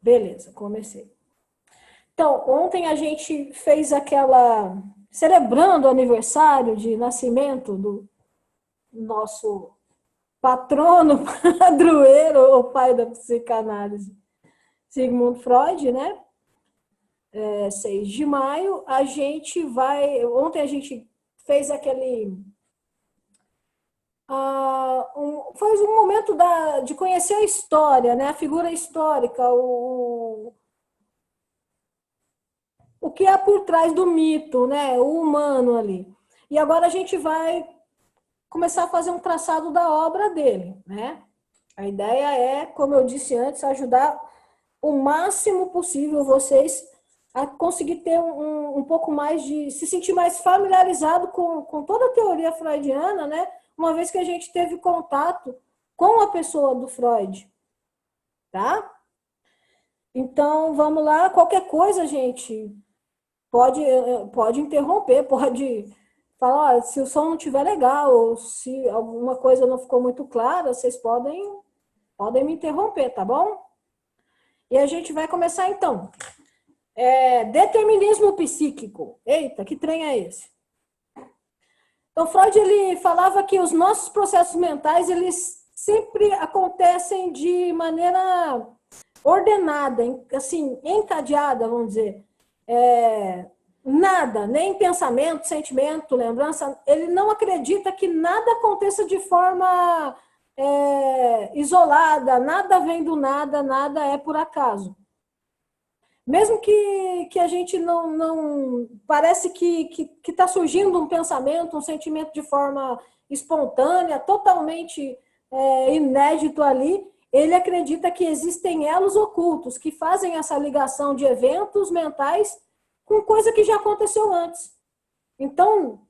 Beleza, comecei. Então, ontem a gente fez celebrando o aniversário de nascimento do nosso patrono padroeiro, o pai da psicanálise, Sigmund Freud, né? 6 de maio, a gente vai. Ontem a gente fez foi um momento de conhecer a história, né? A figura histórica, o que há por trás do mito, né? O humano ali. E agora a gente vai começar a fazer um traçado da obra dele, né? A ideia é, como eu disse antes, ajudar o máximo possível vocês a conseguir ter um pouco mais se sentir mais familiarizado com toda a teoria freudiana, né? Uma vez que a gente teve contato com a pessoa do Freud, tá? Então, vamos lá, qualquer coisa, gente, pode interromper, pode falar, ó, se o som não estiver legal, ou se alguma coisa não ficou muito clara, vocês podem me interromper, tá bom? E a gente vai começar então. Determinismo psíquico. Eita, que trem é esse? Então, Freud ele falava que os nossos processos mentais eles sempre acontecem de maneira ordenada, assim, encadeada, vamos dizer. Nada, nem pensamento, sentimento, lembrança, ele não acredita que nada aconteça de forma isolada, nada vem do nada, nada é por acaso. Mesmo que a gente não parece que está surgindo um pensamento, um sentimento de forma espontânea, totalmente inédito ali, ele acredita que existem elos ocultos que fazem essa ligação de eventos mentais com coisa que já aconteceu antes. Então,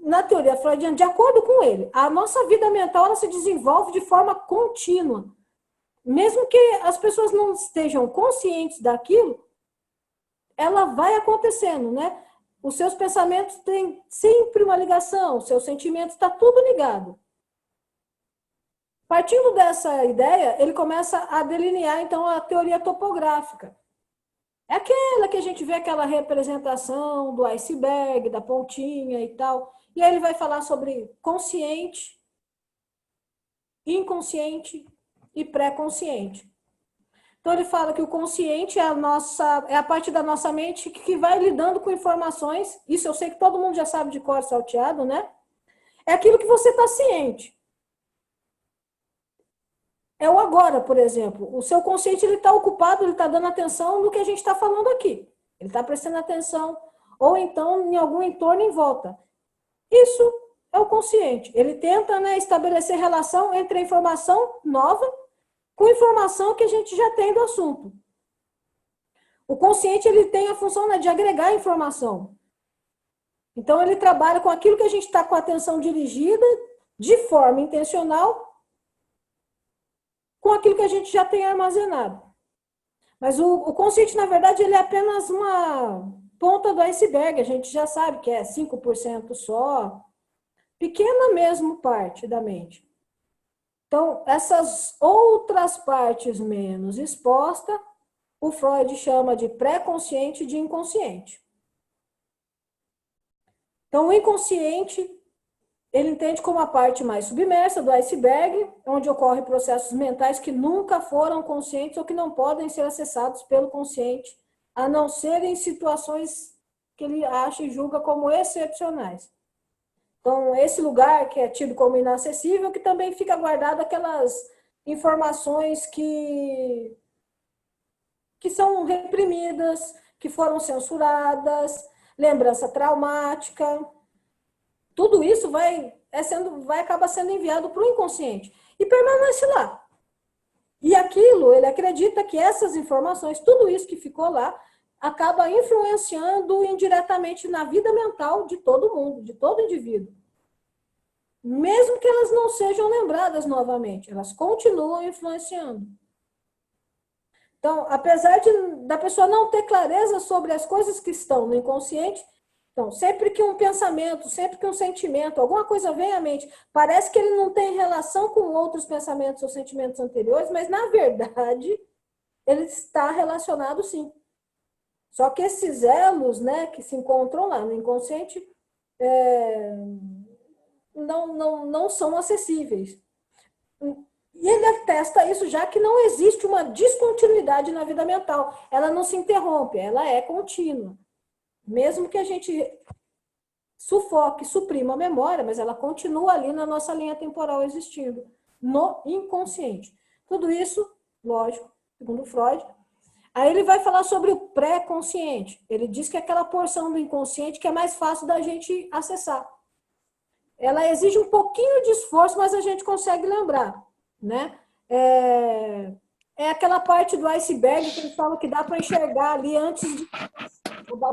na teoria freudiana, de acordo com ele, a nossa vida mental ela se desenvolve de forma contínua. Mesmo que as pessoas não estejam conscientes daquilo, ela vai acontecendo, né? Os seus pensamentos têm sempre uma ligação, os seus sentimentos, está tudo ligado. Partindo dessa ideia, ele começa a delinear, então, a teoria topográfica. É aquela que a gente vê aquela representação do iceberg, da pontinha e tal. E aí ele vai falar sobre consciente, inconsciente e pré-consciente. Então ele fala que o consciente é a parte da nossa mente que vai lidando com informações. Isso eu sei que todo mundo já sabe de cor salteado, né? É aquilo que você está ciente. É o agora, por exemplo. O seu consciente ele está ocupado, ele está dando atenção no que a gente está falando aqui. Ele está prestando atenção, ou então em algum entorno em volta. Isso é o consciente. Ele tenta, né, estabelecer relação entre a informação nova com a informação que a gente já tem do assunto. O consciente ele tem a função, né, de agregar informação. Então, ele trabalha com aquilo que a gente está com a atenção dirigida de forma intencional com aquilo que a gente já tem armazenado. Mas o consciente, na verdade, ele é apenas uma ponta do iceberg. A gente já sabe que é 5% só, pequena mesmo parte da mente. Então, essas outras partes menos expostas, o Freud chama de pré-consciente e de inconsciente. Então, o inconsciente, ele entende como a parte mais submersa do iceberg, onde ocorrem processos mentais que nunca foram conscientes ou que não podem ser acessados pelo consciente, a não ser em situações que ele acha e julga como excepcionais. Então, esse lugar que é tido como inacessível, que também fica guardado aquelas informações que são reprimidas, que foram censuradas, lembrança traumática, tudo isso vai acabar sendo enviado para o inconsciente e permanece lá. E aquilo, ele acredita que essas informações, tudo isso que ficou lá, acaba influenciando indiretamente na vida mental de todo mundo, de todo indivíduo. Mesmo que elas não sejam lembradas novamente, elas continuam influenciando. Então, apesar da pessoa não ter clareza sobre as coisas que estão no inconsciente, Então, sempre que um pensamento, sempre que um sentimento, alguma coisa vem à mente, parece que ele não tem relação com outros pensamentos ou sentimentos anteriores, mas, na verdade, ele está relacionado sim. Só que esses elos, né, que se encontram lá no inconsciente, não são acessíveis. E ele atesta isso já que não existe uma descontinuidade na vida mental. Ela não se interrompe, ela é contínua. Mesmo que a gente sufoque, suprima a memória, mas ela continua ali na nossa linha temporal existindo, no inconsciente. Tudo isso, lógico, segundo Freud. Aí ele vai falar sobre o pré-consciente. Ele diz que é aquela porção do inconsciente que é mais fácil da gente acessar. Ela exige um pouquinho de esforço, mas a gente consegue lembrar, né? É aquela parte do iceberg que eles falam que dá para enxergar ali antes de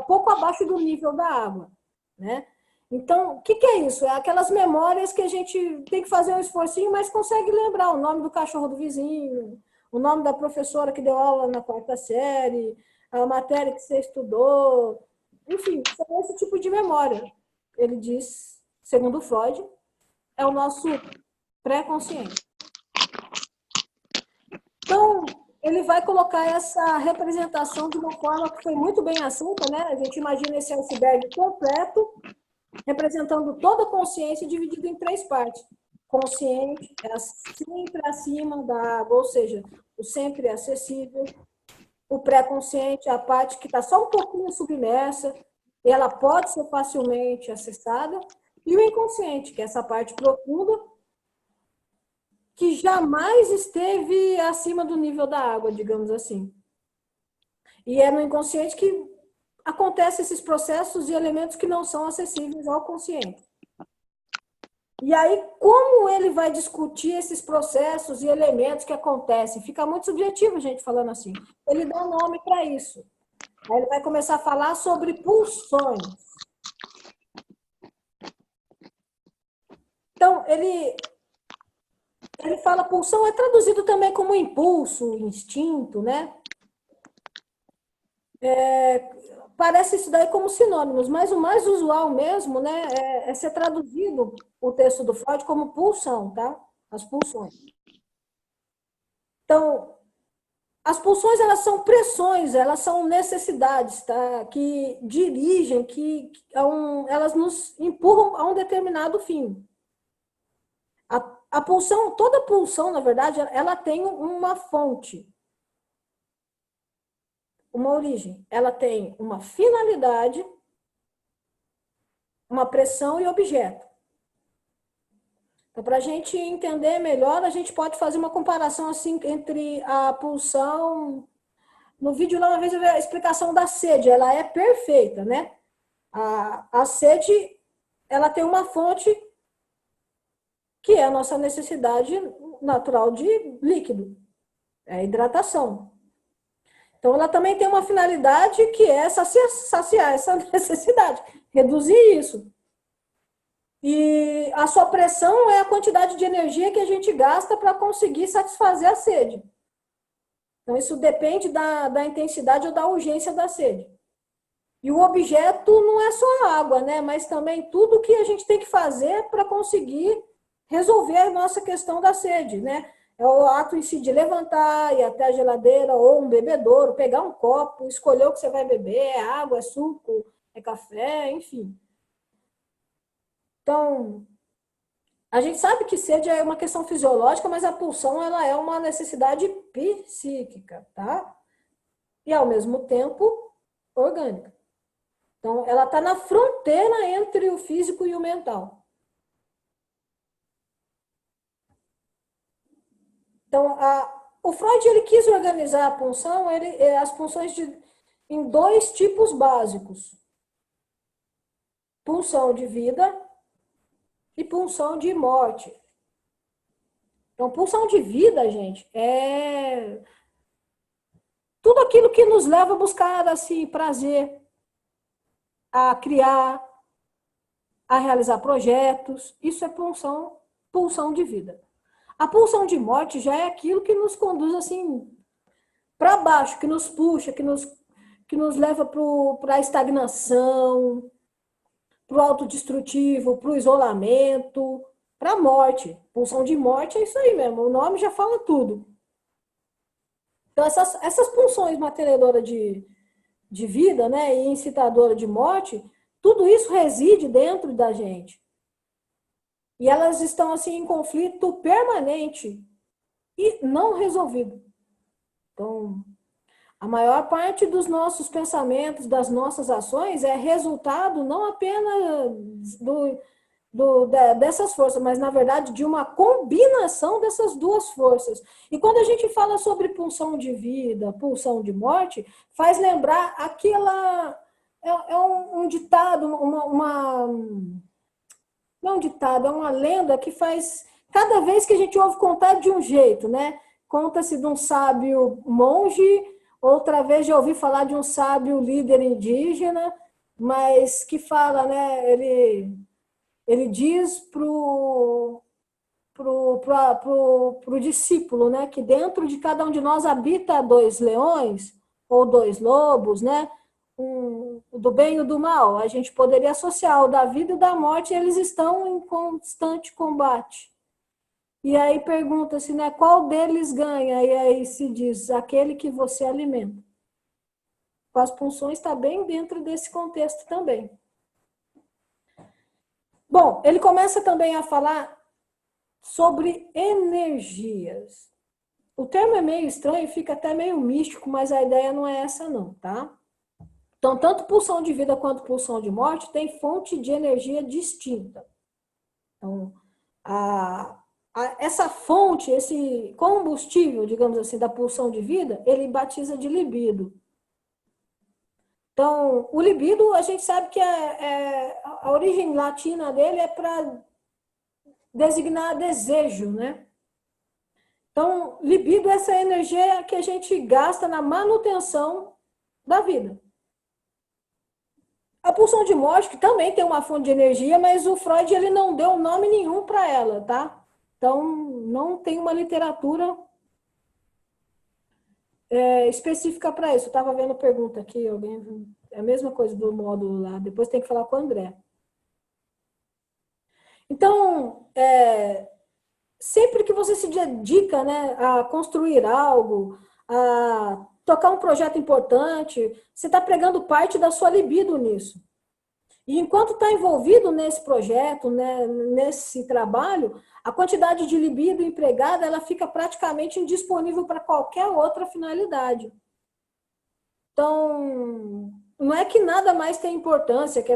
pouco abaixo do nível da água, né? Então, o que é isso? É aquelas memórias que a gente tem que fazer um esforcinho, mas consegue lembrar o nome do cachorro do vizinho, o nome da professora que deu aula na quarta série, a matéria que você estudou, enfim, é esse tipo de memória. Ele diz, segundo Freud, é o nosso pré-consciente. Então, ele vai colocar essa representação de uma forma que foi muito bem aceita, né? A gente imagina esse iceberg completo, representando toda a consciência dividida em 3 partes. Consciente é sempre acima da água, ou seja, o sempre acessível. O pré-consciente é a parte que está só um pouquinho submersa, e ela pode ser facilmente acessada. E o inconsciente, que é essa parte profunda, que jamais esteve acima do nível da água, digamos assim. E é no inconsciente que acontecem esses processos e elementos que não são acessíveis ao consciente. E aí, como ele vai discutir esses processos e elementos que acontecem? Fica muito subjetivo a gente falando assim. Ele dá um nome para isso. Aí ele vai começar a falar sobre pulsões. Então, ele fala pulsão, é traduzido também como impulso, instinto, né? Parece isso daí como sinônimos, mas o mais usual mesmo, né, é ser traduzido o texto do Freud como pulsão, tá? As pulsões. Então, as pulsões, elas são pressões, elas são necessidades, tá? Que dirigem, elas nos empurram a um determinado fim. A pulsão, toda pulsão, na verdade, ela tem uma fonte, uma origem. Ela tem uma finalidade, uma pressão e objeto. Então, para a gente entender melhor, a gente pode fazer uma comparação assim entre a pulsão. No vídeo lá, uma vez eu vi a explicação da sede, ela é perfeita, né? A sede, ela tem uma fonte que é a nossa necessidade natural de líquido, é a hidratação. Então, ela também tem uma finalidade que é saciar essa necessidade, reduzir isso. E a sua pressão é a quantidade de energia que a gente gasta para conseguir satisfazer a sede. Então, isso depende da intensidade ou da urgência da sede. E o objeto não é só a água, né? Mas também tudo que a gente tem que fazer para conseguir resolver a nossa questão da sede, né? É o ato em si de levantar, ir até a geladeira ou um bebedouro, pegar um copo, escolher o que você vai beber, é água, é suco, é café, enfim. Então, a gente sabe que sede é uma questão fisiológica, mas a pulsão ela é uma necessidade psíquica, tá? E, ao mesmo tempo, orgânica. Então, ela está na fronteira entre o físico e o mental. Então, o Freud ele quis organizar a pulsão, as pulsões em 2 tipos básicos. Pulsão de vida e pulsão de morte. Então, pulsão de vida, gente, é tudo aquilo que nos leva a buscar assim, prazer, a criar, a realizar projetos. Isso é pulsão de vida. A pulsão de morte já é aquilo que nos conduz assim para baixo, que nos puxa, que nos leva para a estagnação, para o autodestrutivo, para o isolamento, para a morte. Pulsão de morte é isso aí mesmo, o nome já fala tudo. Então, essas pulsões mantenedoras de vida, né, e incitadora de morte, tudo isso reside dentro da gente. E elas estão, assim, em conflito permanente e não resolvido. Então, a maior parte dos nossos pensamentos, das nossas ações, é resultado não apenas dessas forças, mas, na verdade, de uma combinação dessas duas forças. E quando a gente fala sobre pulsão de vida, pulsão de morte, faz lembrar aquela... É um ditado, não é um ditado, é uma lenda que faz... Cada vez que a gente ouve contar de um jeito, né? Conta-se de um sábio monge, outra vez já ouvi falar de um sábio líder indígena, mas que fala, né? Ele diz pro discípulo, né, que dentro de cada um de nós habita dois leões ou dois lobos, né, do bem e do mal. A gente poderia associar o da vida e da morte, e eles estão em constante combate. E aí pergunta-se, né, qual deles ganha? E aí se diz, aquele que você alimenta. As pulsões está bem dentro desse contexto também. Bom, ele começa também a falar sobre energias. O termo é meio estranho, fica até meio místico, mas a ideia não é essa não, tá? Então, tanto pulsão de vida quanto pulsão de morte tem fonte de energia distinta. Então, essa fonte, esse combustível, digamos assim, da pulsão de vida, ele batiza de libido. Então, o libido, a gente sabe que a origem latina dele é para designar desejo, né? Então, libido é essa energia que a gente gasta na manutenção da vida. A pulsão de morte, que também tem uma fonte de energia, mas o Freud ele não deu nome nenhum para ela, tá? Então, não tem uma literatura específica para isso. Eu estava vendo pergunta aqui, alguém, é a mesma coisa do módulo lá, depois tem que falar com o André. Então, sempre que você se dedica, né, a construir algo, a tocar um projeto importante, você está pregando parte da sua libido nisso. E enquanto está envolvido nesse projeto, né, nesse trabalho, a quantidade de libido empregada ela fica praticamente indisponível para qualquer outra finalidade. Então, não é que nada mais tem importância, que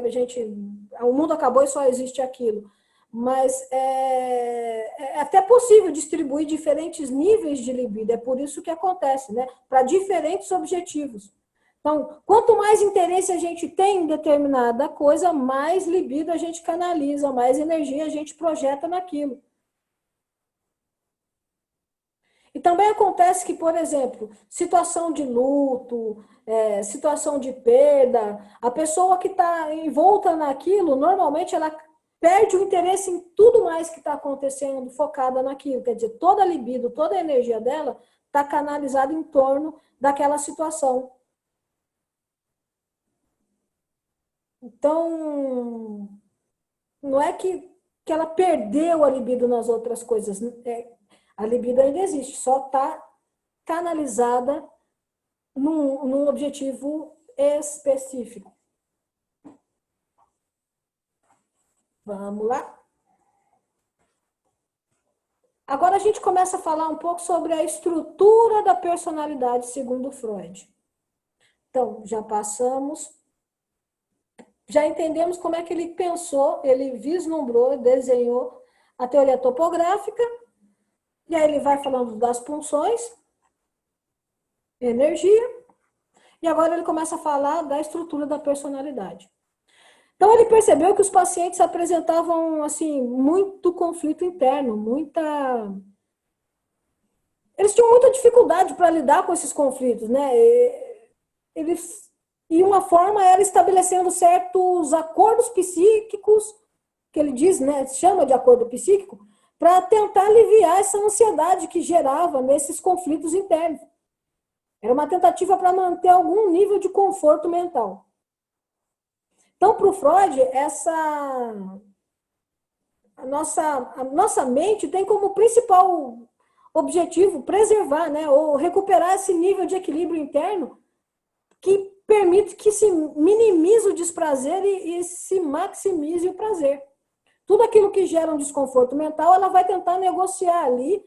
o mundo acabou e só existe aquilo. Mas é até possível distribuir diferentes níveis de libido. É por isso que acontece, né? Para diferentes objetivos. Então, quanto mais interesse a gente tem em determinada coisa, mais libido a gente canaliza, mais energia a gente projeta naquilo. E também acontece que, por exemplo, situação de luto, situação de perda, a pessoa que está envolta naquilo, normalmente ela perde o interesse em tudo mais que está acontecendo, focada naquilo. Quer dizer, toda a libido, toda a energia dela está canalizada em torno daquela situação. Então, não é que ela perdeu a libido nas outras coisas. A libido ainda existe, só está canalizada num objetivo específico. Vamos lá? Agora a gente começa a falar um pouco sobre a estrutura da personalidade segundo Freud. Então, já passamos, já entendemos como é que ele pensou, ele vislumbrou, desenhou a teoria topográfica, e aí ele vai falando das punções, energia, e agora ele começa a falar da estrutura da personalidade. Então, ele percebeu que os pacientes apresentavam, assim, muito conflito interno, Eles tinham muita dificuldade para lidar com esses conflitos, né? E uma forma era estabelecendo certos acordos psíquicos, que ele diz, né? Chama de acordo psíquico, para tentar aliviar essa ansiedade que gerava nesses conflitos internos. Era uma tentativa para manter algum nível de conforto mental. Então, para o Freud, a nossa mente tem como principal objetivo preservar, né, ou recuperar esse nível de equilíbrio interno que permite que se minimize o desprazer e se maximize o prazer. Tudo aquilo que gera um desconforto mental, ela vai tentar negociar ali,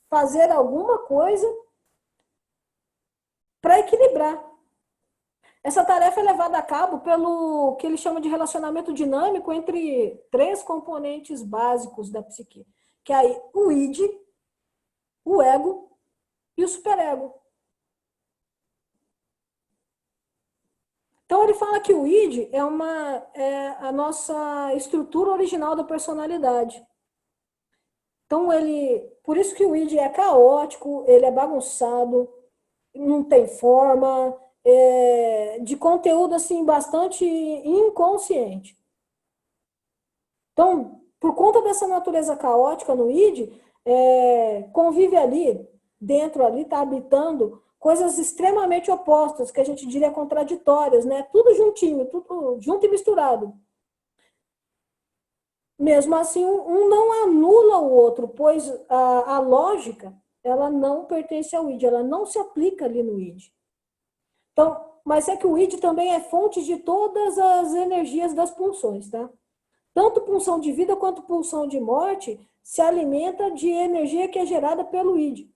fazer alguma coisa para equilibrar. Essa tarefa é levada a cabo pelo que ele chama de relacionamento dinâmico entre três componentes básicos da psique, que é aí o id, o ego e o superego. Então ele fala que o id é a nossa estrutura original da personalidade. Então por isso que o id é caótico, ele é bagunçado, não tem forma, de conteúdo assim bastante inconsciente. Então, por conta dessa natureza caótica no id, convive ali, dentro ali, está habitando coisas extremamente opostas, que a gente diria contraditórias, né? Tudo juntinho, tudo junto e misturado. Mesmo assim, um não anula o outro, pois a lógica, ela não pertence ao id, ela não se aplica ali no id. Então, mas é que o id também é fonte de todas as energias das pulsões, tá? Tanto pulsão de vida quanto pulsão de morte se alimenta de energia que é gerada pelo id.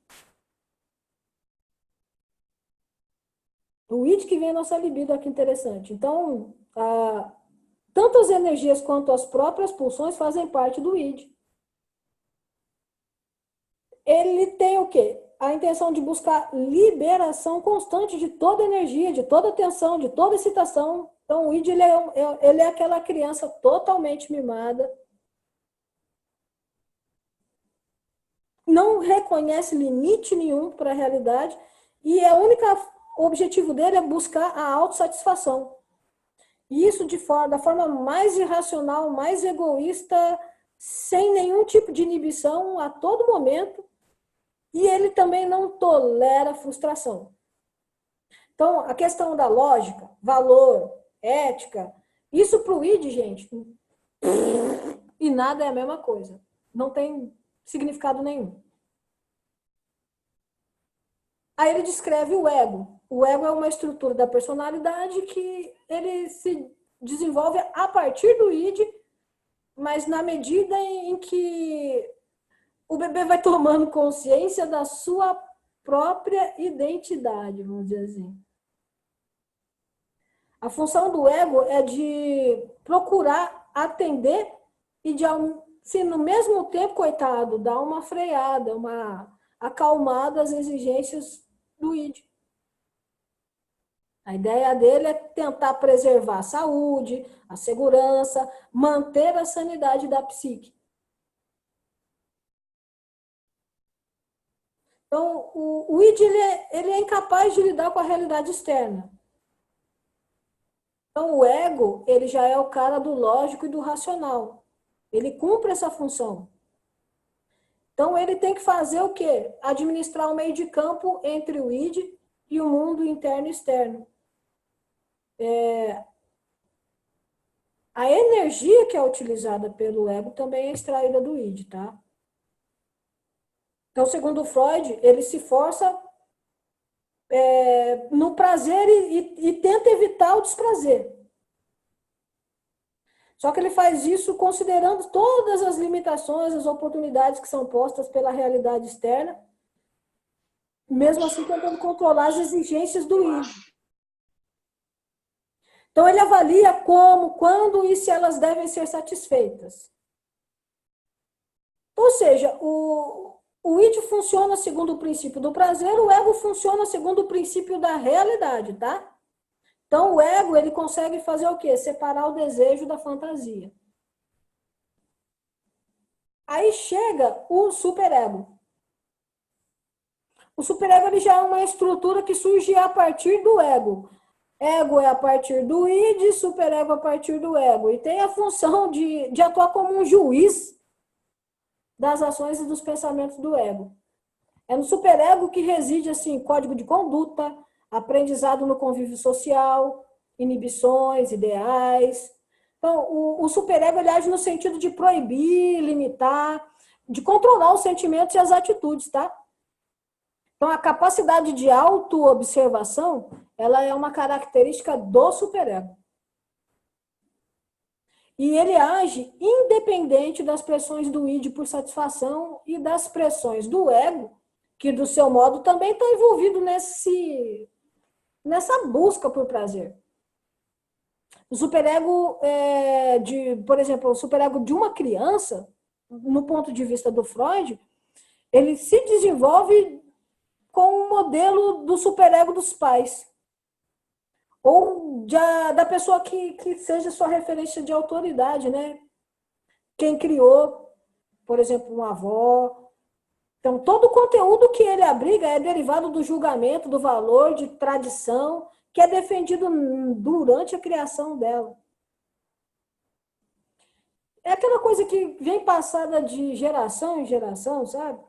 O id que vem a nossa libido, olha que interessante. Então, tanto as energias quanto as próprias pulsões fazem parte do id. Ele tem o quê? A intenção de buscar liberação constante de toda energia, de toda tensão, de toda excitação. Então, o id ele é aquela criança totalmente mimada, não reconhece limite nenhum para a realidade e o objetivo dele é buscar a autossatisfação. E isso da forma mais irracional, mais egoísta, sem nenhum tipo de inibição a todo momento. E ele também não tolera frustração. Então, a questão da lógica, valor, ética, isso para o id, gente, e nada é a mesma coisa. Não tem significado nenhum. Aí ele descreve o ego. O ego é uma estrutura da personalidade que ele se desenvolve a partir do id, mas na medida em que o bebê vai tomando consciência da sua própria identidade, vamos dizer assim. A função do ego é de procurar atender e de, se no mesmo tempo, coitado, dar uma freada, uma acalmada às exigências do id. A ideia dele é tentar preservar a saúde, a segurança, manter a sanidade da psique. Então, o id ele é incapaz de lidar com a realidade externa. Então, o ego ele já é o cara do lógico e do racional. Ele cumpre essa função. Então, ele tem que fazer o quê? Administrar o meio de campo entre o id e o mundo interno e externo. A energia que é utilizada pelo ego também é extraída do id, tá? Então, segundo Freud, ele se força no prazer e tenta evitar o desprazer. Só que ele faz isso considerando todas as limitações, as oportunidades que são postas pela realidade externa, mesmo assim tentando controlar as exigências do id. Então, ele avalia como, quando e se elas devem ser satisfeitas. Ou seja, o id funciona segundo o princípio do prazer, o ego funciona segundo o princípio da realidade, tá? Então, o ego, ele consegue fazer o quê? Separar o desejo da fantasia. Aí chega o superego. O superego ele já é uma estrutura que surge a partir do ego. Ego é a partir do id, superego a partir do ego. E tem a função de atuar como um juiz das ações e dos pensamentos do ego. É no superego que reside assim, código de conduta, aprendizado no convívio social, inibições, ideais. Então, o superego ele age no sentido de proibir, limitar, de controlar os sentimentos e as atitudes, tá? Então, a capacidade de autoobservação, ela é uma característica do superego. E ele age independente das pressões do id por satisfação e das pressões do ego, que do seu modo também está envolvido nessa busca por prazer. O superego, por exemplo, o superego de uma criança, no ponto de vista do Freud, ele se desenvolve com o modelo do superego dos pais. Ou da pessoa que seja sua referência de autoridade, né? Quem criou, por exemplo, uma avó. Então, todo o conteúdo que ele abriga é derivado do julgamento, do valor, de tradição, que é defendido durante a criação dela. É aquela coisa que vem passada de geração em geração, sabe?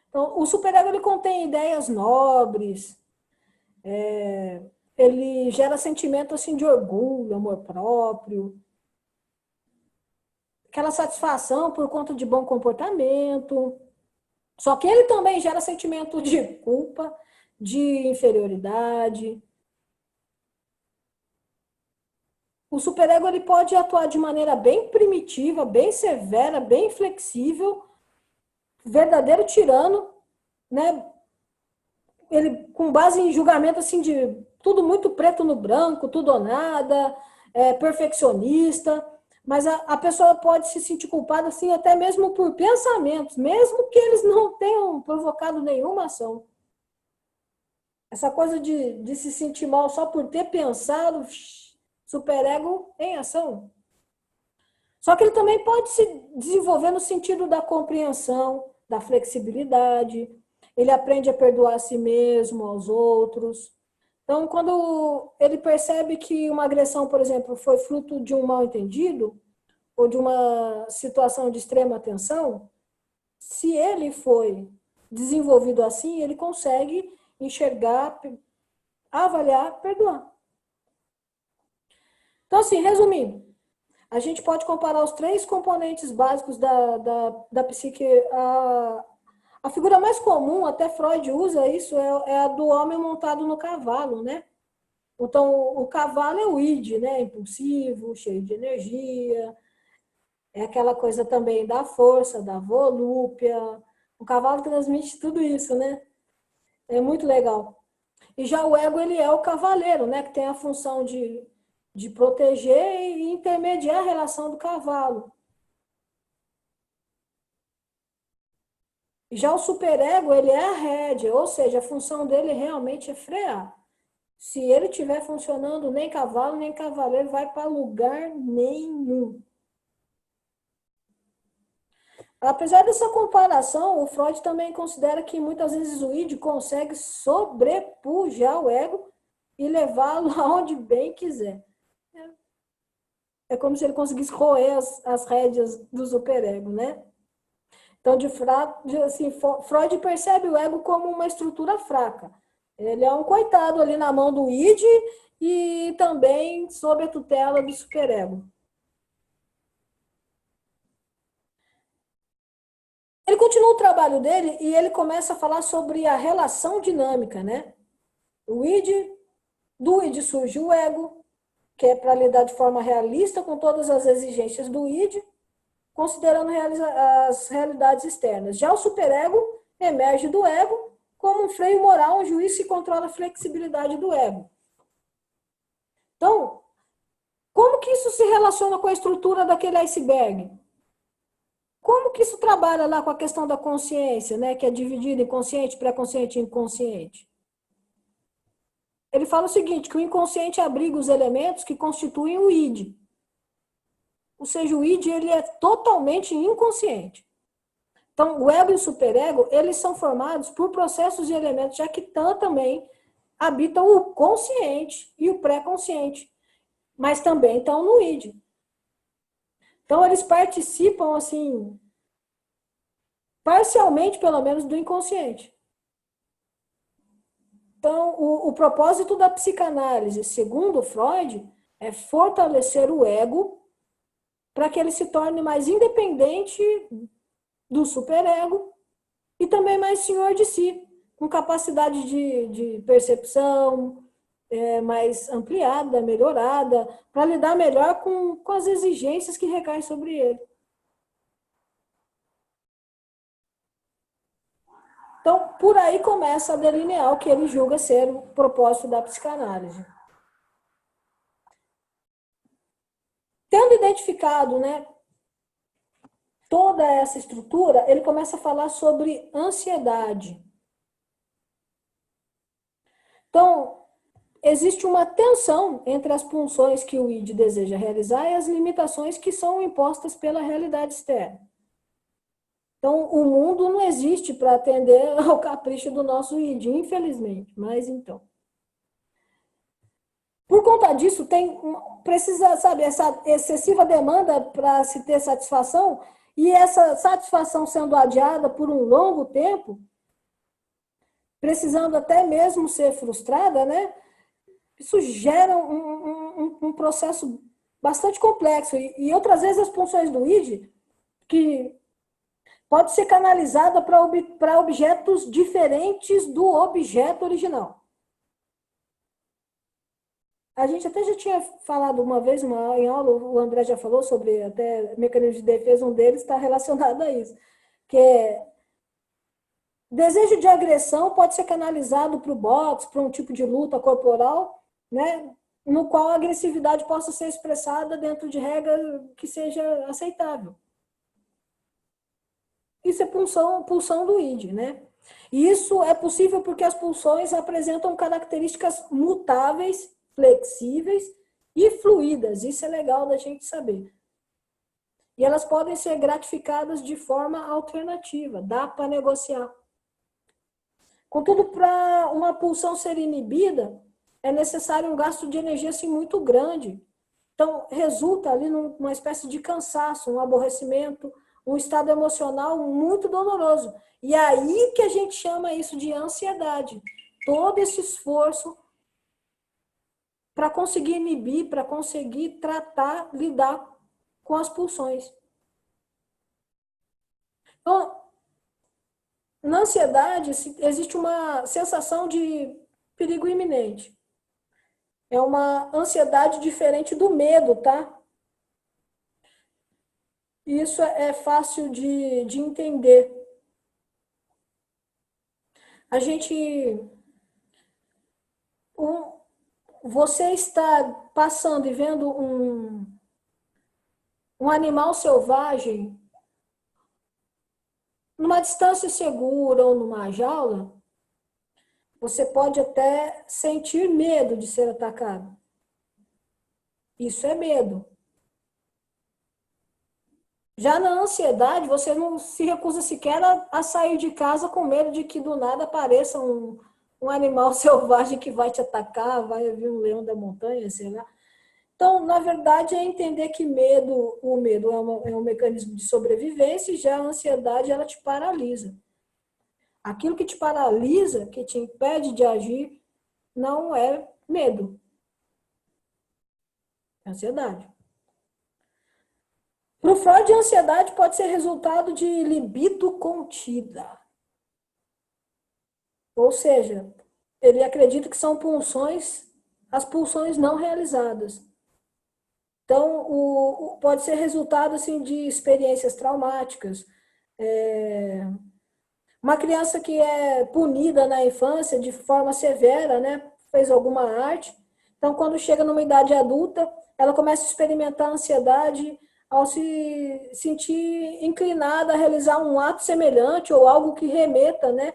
Então, o superego ele contém ideias nobres, ele gera sentimento assim de orgulho, amor próprio, aquela satisfação por conta de bom comportamento. Só que ele também gera sentimento de culpa, de inferioridade. O superego ele pode atuar de maneira bem primitiva, bem severa, bem flexível, verdadeiro tirano, né? Ele com base em julgamento assim de tudo muito preto no branco, tudo ou nada, perfeccionista, mas a pessoa pode se sentir culpada assim até mesmo por pensamentos, mesmo que eles não tenham provocado nenhuma ação. Essa coisa de se sentir mal só por ter pensado, superego em ação. Só que ele também pode se desenvolver no sentido da compreensão, da flexibilidade. Ele aprende a perdoar a si mesmo, aos outros. Então, quando ele percebe que uma agressão, por exemplo, foi fruto de um mal-entendido ou de uma situação de extrema tensão, se ele foi desenvolvido assim, ele consegue enxergar, avaliar, perdoar. Então, assim, resumindo, a gente pode comparar os três componentes básicos da psique. A figura mais comum, até Freud usa isso, é a do homem montado no cavalo, né? Então, o cavalo é o id, né? Impulsivo, cheio de energia. É aquela coisa também da força, da volúpia. O cavalo transmite tudo isso, né? É muito legal. E já o ego, ele é o cavaleiro, né? Que tem a função de proteger e intermediar a relação do cavalo. Já o superego, ele é a rédea, ou seja, a função dele realmente é frear. Se ele estiver funcionando, nem cavalo, nem cavaleiro vai para lugar nenhum. Apesar dessa comparação, o Freud também considera que muitas vezes o id consegue sobrepujar o ego e levá-lo aonde bem quiser. É como se ele conseguisse roer as rédeas do superego, né? Então, assim, Freud percebe o ego como uma estrutura fraca. Ele é um coitado ali na mão do id e também sob a tutela do superego. Ele continua o trabalho dele e ele começa a falar sobre a relação dinâmica, né? O id, do id surge o ego, que é para lidar de forma realista com todas as exigências do id, considerando as realidades externas. Já o superego emerge do ego como um freio moral, um juiz que controla a flexibilidade do ego. Então, como que isso se relaciona com a estrutura daquele iceberg? Como que isso trabalha lá com a questão da consciência, né, que é dividida em consciente, pré-consciente e inconsciente? Ele fala o seguinte, que o inconsciente abriga os elementos que constituem o id. Ou seja, o id ele é totalmente inconsciente. Então, o ego e o superego, eles são formados por processos de elementos, já que também habitam o consciente e o pré-consciente, mas também estão no id. Então, eles participam, assim, parcialmente, pelo menos, do inconsciente. Então, o propósito da psicanálise, segundo Freud, É fortalecer o ego para que ele se torne mais independente do superego e também mais senhor de si, com capacidade de percepção mais ampliada, melhorada, para lidar melhor com as exigências que recaem sobre ele. Então, por aí começa a delinear o que ele julga ser o propósito da psicanálise. Tendo identificado, né, toda essa estrutura, ele começa a falar sobre ansiedade. Então, existe uma tensão entre as funções que o id deseja realizar e as limitações que são impostas pela realidade externa. Então, o mundo não existe para atender ao capricho do nosso id, infelizmente. Mas então. Por conta disso, precisa, sabe, essa excessiva demanda para se ter satisfação, e essa satisfação sendo adiada por um longo tempo, precisando até mesmo ser frustrada, né? Isso gera um processo bastante complexo. E outras vezes as funções do id, que pode ser canalizada para objetos diferentes do objeto original. A gente até já tinha falado uma vez em aula, o André já falou sobre até mecanismos de defesa, um deles está relacionado a isso, que é desejo de agressão pode ser canalizado para o boxe, para um tipo de luta corporal, né, no qual a agressividade possa ser expressada dentro de regra que seja aceitável. Isso é pulsão do id, né? E isso é possível porque as pulsões apresentam características mutáveis, flexíveis e fluídas. Isso é legal da gente saber. E elas podem ser gratificadas de forma alternativa, dá para negociar. Contudo, para uma pulsão ser inibida, é necessário um gasto de energia assim, muito grande. Então, resulta ali numa espécie de cansaço, um aborrecimento, um estado emocional muito doloroso. E aí que a gente chama isso de ansiedade. Todo esse esforço para conseguir inibir, para conseguir tratar, lidar com as pulsões. Então, na ansiedade, existe uma sensação de perigo iminente. É uma ansiedade diferente do medo, tá? Isso é fácil de entender. A gente. Você está passando e vendo um animal selvagem numa distância segura ou numa jaula, você pode até sentir medo de ser atacado. Isso é medo. Já na ansiedade, você não se recusa sequer a sair de casa com medo de que do nada apareça um animal selvagem que vai te atacar, vai vir um leão da montanha, sei lá. Então, na verdade, é entender que o medo é um mecanismo de sobrevivência e já a ansiedade, ela te paralisa. Aquilo que te paralisa, que te impede de agir, não é medo, é ansiedade. Para o Freud, a ansiedade pode ser resultado de libido contida. Ou seja, ele acredita que são as pulsões não realizadas. Então, pode ser resultado assim, de experiências traumáticas. Uma criança que é punida na infância de forma severa, né, fez alguma arte. Então, quando chega numa idade adulta, ela começa a experimentar ansiedade ao se sentir inclinada a realizar um ato semelhante ou algo que remeta, né,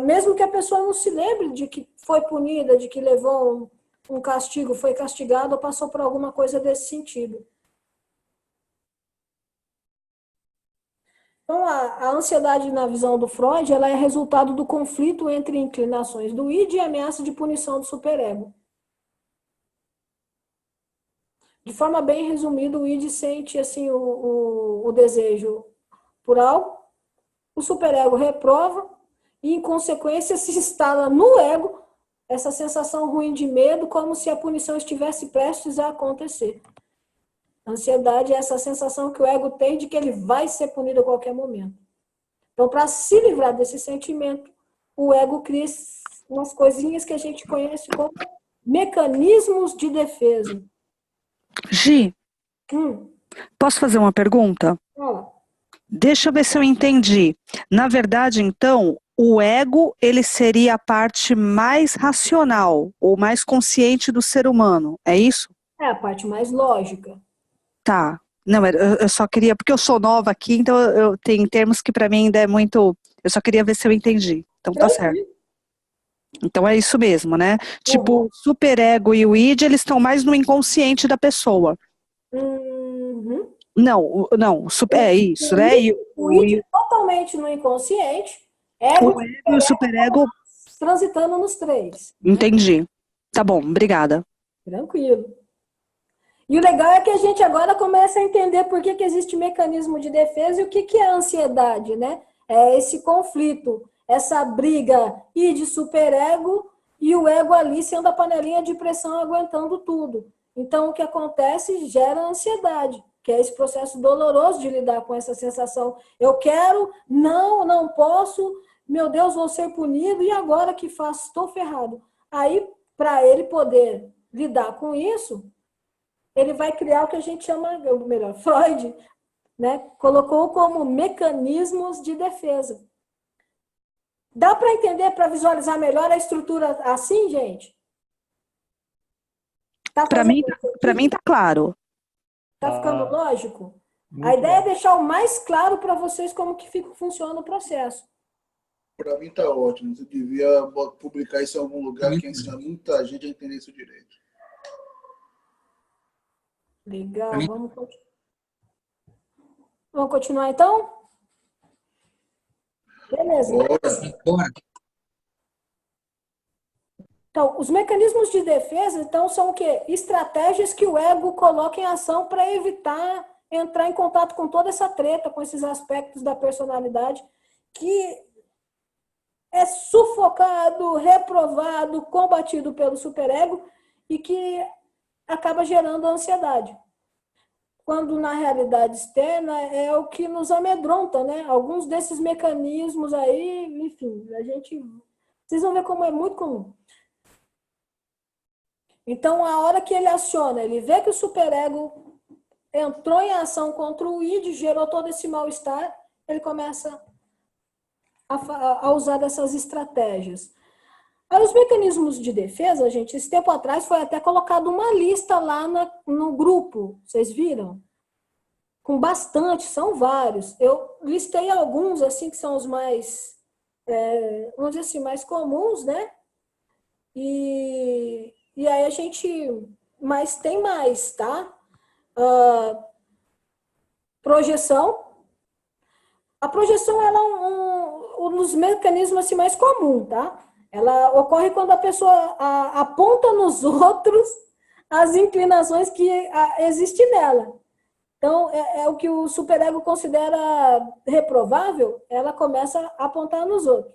mesmo que a pessoa não se lembre de que foi punida, de que levou um castigo, foi castigado ou passou por alguma coisa desse sentido. Então, a ansiedade, na visão do Freud, ela é resultado do conflito entre inclinações do id e ameaça de punição do superego. De forma bem resumida, o id sente assim, o desejo por algo, o superego reprova e, em consequência, se instala no ego essa sensação ruim de medo, como se a punição estivesse prestes a acontecer. A ansiedade é essa sensação que o ego tem de que ele vai ser punido a qualquer momento. Então, para se livrar desse sentimento, o ego cria umas coisinhas que a gente conhece como mecanismos de defesa. Gi, posso fazer uma pergunta? Fala. Deixa eu ver se eu entendi. Na verdade, então, o ego, ele seria a parte mais racional ou mais consciente do ser humano, é isso? É a parte mais lógica. Tá. Não, eu só queria, porque eu sou nova aqui, então eu tenho termos que para mim ainda é muito. Eu só queria ver se eu entendi. Então tá certo. Então é isso mesmo, né? Tipo, o superego e o id, eles estão mais no inconsciente da pessoa. Uhum. Não, é isso, né? O id totalmente no inconsciente, ego o ego e o superego transitando nos três. Entendi. Tá bom, obrigada. Tranquilo. E o legal é que a gente agora começa a entender por que existe mecanismo de defesa e o que é a ansiedade, né? É esse conflito, essa briga de superego e o ego ali sendo a panelinha de pressão aguentando tudo. Então, o que acontece gera ansiedade, que é esse processo doloroso de lidar com essa sensação. Eu quero, não posso, meu Deus, vou ser punido, e agora que faço? Estou ferrado. Aí, para ele poder lidar com isso, ele vai criar o que a gente chama, ou melhor, Freud, né, colocou como mecanismos de defesa. Dá para entender, para visualizar melhor a estrutura assim, gente? Para mim tá claro. Tá ficando lógico? A ideia é deixar o mais claro para vocês como que funciona o processo. Para mim tá ótimo. Você devia publicar isso em algum lugar que ensina muita gente a entender isso direito. Legal, vamos continuar então? Beleza. Bora. Então, os mecanismos de defesa, então, são o quê? Estratégias que o ego coloca em ação para evitar entrar em contato com toda essa treta, com esses aspectos da personalidade que é sufocado, reprovado, combatido pelo superego e que acaba gerando ansiedade. Quando na realidade externa é o que nos amedronta, né? Alguns desses mecanismos aí, enfim, vocês vão ver como é muito comum. Então, a hora que ele aciona, ele vê que o superego entrou em ação contra o id, gerou todo esse mal-estar, ele começa a usar dessas estratégias. Aí, os mecanismos de defesa, gente, esse tempo atrás foi até colocado uma lista lá no grupo, vocês viram? Com bastante, são vários. Eu listei alguns, assim, que são os mais, vamos dizer assim, mais comuns, né? E aí a gente... Mas tem mais, tá? Projeção. A projeção ela é um dos mecanismos assim, mais comuns, tá? Ela ocorre quando a pessoa aponta nos outros as inclinações que existem nela. Então, é o que o superego considera reprovável, ela começa a apontar nos outros.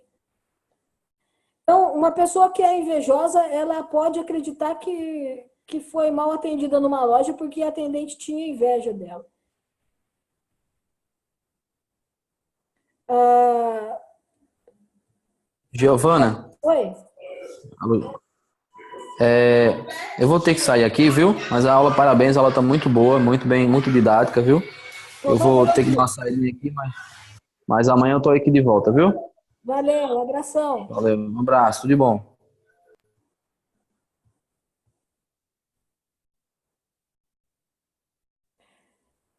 Então, uma pessoa que é invejosa, ela pode acreditar que foi mal atendida numa loja porque a atendente tinha inveja dela. Giovana? Oi? Eu vou ter que sair aqui, viu? Mas a aula, parabéns, a aula tá muito boa, muito bem, muito didática, viu? Eu vou ter que dar uma saída aqui, mas amanhã eu tô aqui de volta, viu? Valeu, um abração. Valeu, um abraço, tudo de bom.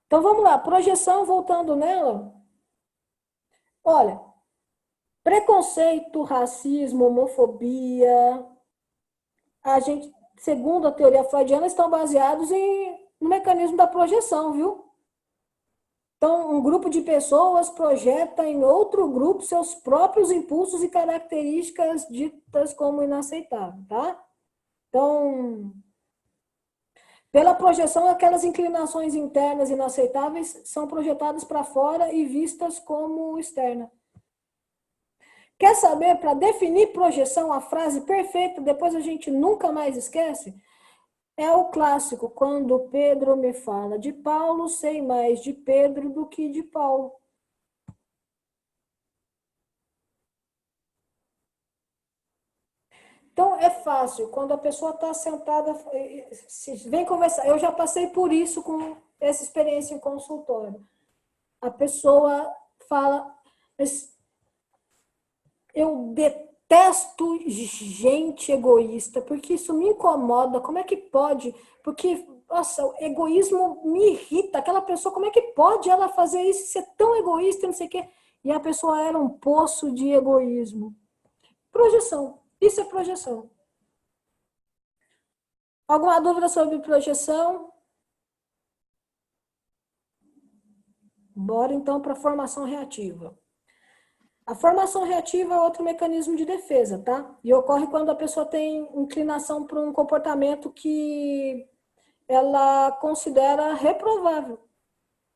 Então vamos lá, projeção, voltando nela. Olha, preconceito, racismo, homofobia, segundo a teoria freudiana, estão baseados no mecanismo da projeção, viu? Então, um grupo de pessoas projeta em outro grupo seus próprios impulsos e características ditas como inaceitáveis, tá? Então, pela projeção, aquelas inclinações internas inaceitáveis são projetadas para fora e vistas como externa. Quer saber, para definir projeção, a frase perfeita, depois a gente nunca mais esquece? É o clássico, quando Pedro me fala de Paulo, sei mais de Pedro do que de Paulo. Então, é fácil, quando a pessoa está sentada, vem conversar. Eu já passei por isso com essa experiência em consultório. A pessoa fala, eu detesto gente egoísta, porque isso me incomoda. Como é que pode? Porque, nossa, o egoísmo me irrita. Aquela pessoa, como é que pode ela fazer isso, ser tão egoísta, não sei o quê? E a pessoa era um poço de egoísmo. Projeção. Isso é projeção. Alguma dúvida sobre projeção? Bora então para a formação reativa. A formação reativa é outro mecanismo de defesa, tá? E ocorre quando a pessoa tem inclinação para um comportamento que ela considera reprovável.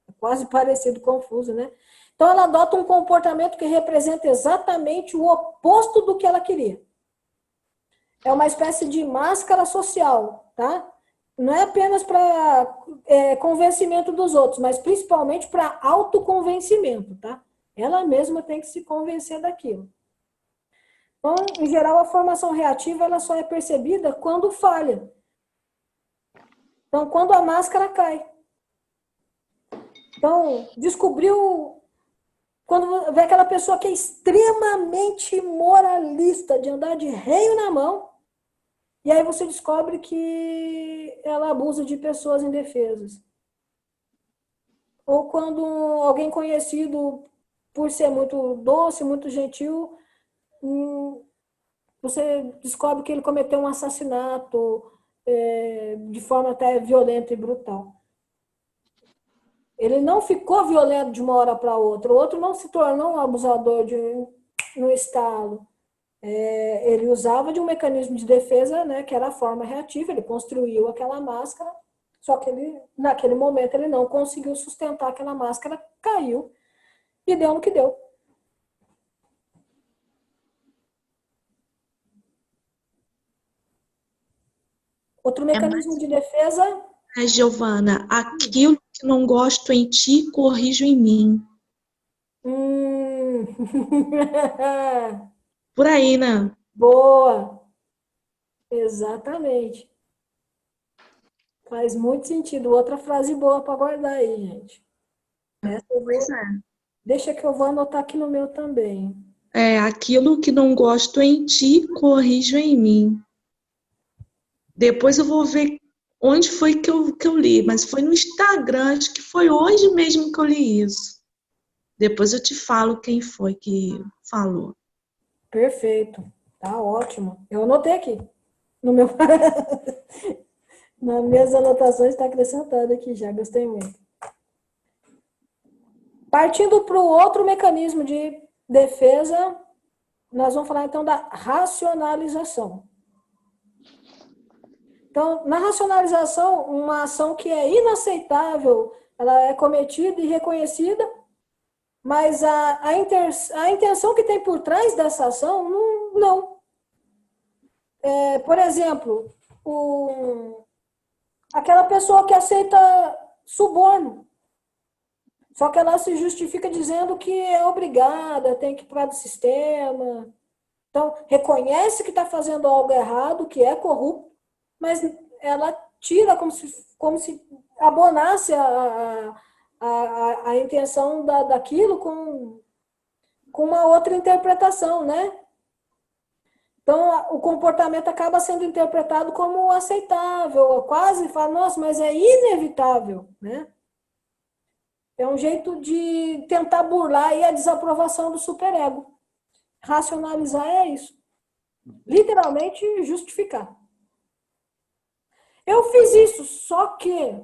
É quase parecido, confuso, né? Então ela adota um comportamento que representa exatamente o oposto do que ela queria. É uma espécie de máscara social, tá? Não é apenas para convencimento dos outros, mas principalmente para autoconvencimento, tá? Ela mesma tem que se convencer daquilo. Então, em geral, a formação reativa ela só é percebida quando falha. Então, quando a máscara cai. Então, descobriu... Quando vê aquela pessoa que é extremamente moralista, de andar de reio na mão, e aí você descobre que ela abusa de pessoas indefesas. Ou quando alguém conhecido, por ser muito doce, muito gentil, você descobre que ele cometeu um assassinato de forma até violenta e brutal. Ele não ficou violento de uma hora para outra. O outro não se tornou um abusador no estalo. Ele usava de um mecanismo de defesa, né, que era a forma reativa. Ele construiu aquela máscara, só que ele, naquele momento ele não conseguiu sustentar aquela máscara, caiu e deu no que deu. Outro mecanismo de defesa... Giovana, aquilo que não gosto em ti, corrijo em mim. Por aí, né? Boa! Exatamente. Faz muito sentido. Outra frase boa para guardar aí, gente. Pois é. Deixa que eu vou anotar aqui no meu também. Aquilo que não gosto em ti, corrijo em mim. Depois eu vou ver onde foi que eu li, mas foi no Instagram, acho que foi hoje mesmo que eu li isso. Depois eu te falo quem foi que falou. Perfeito. Tá ótimo. Eu anotei aqui. No meu... Nas minhas anotações está acrescentado aqui já. Gostei muito. Partindo para o outro mecanismo de defesa, nós vamos falar então da racionalização. Então, na racionalização, uma ação que é inaceitável, ela é cometida e reconhecida, mas a intenção que tem por trás dessa ação, não. Por exemplo, aquela pessoa que aceita suborno, só que ela se justifica dizendo que é obrigada, tem que ir para o sistema. Então, reconhece que está fazendo algo errado, que é corrupto, mas ela tira como se abonasse a intenção daquilo com uma outra interpretação, né? Então, o comportamento acaba sendo interpretado como aceitável, quase fala, nossa, mas é inevitável, né? É um jeito de tentar burlar aí a desaprovação do superego. Racionalizar é isso. Literalmente justificar. Eu fiz isso, só que...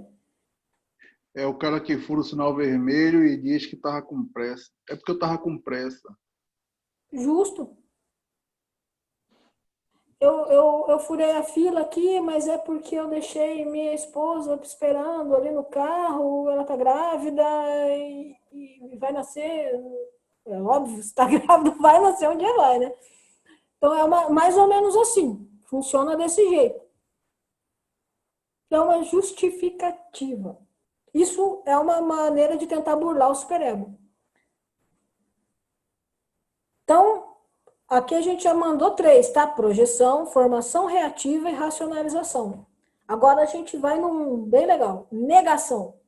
É o cara que fura o sinal vermelho e diz que estava com pressa. É porque eu estava com pressa. Justo. Eu furei a fila aqui, mas é porque eu deixei minha esposa esperando ali no carro, ela tá grávida e vai nascer. É óbvio, se está grávida, vai nascer um dia vai, né? Então, mais ou menos assim. Funciona desse jeito. É uma justificativa. Isso é uma maneira de tentar burlar o superego. Então, aqui a gente já mandou 3, tá? Projeção, formação reativa e racionalização. Agora a gente vai num bem legal. Negação.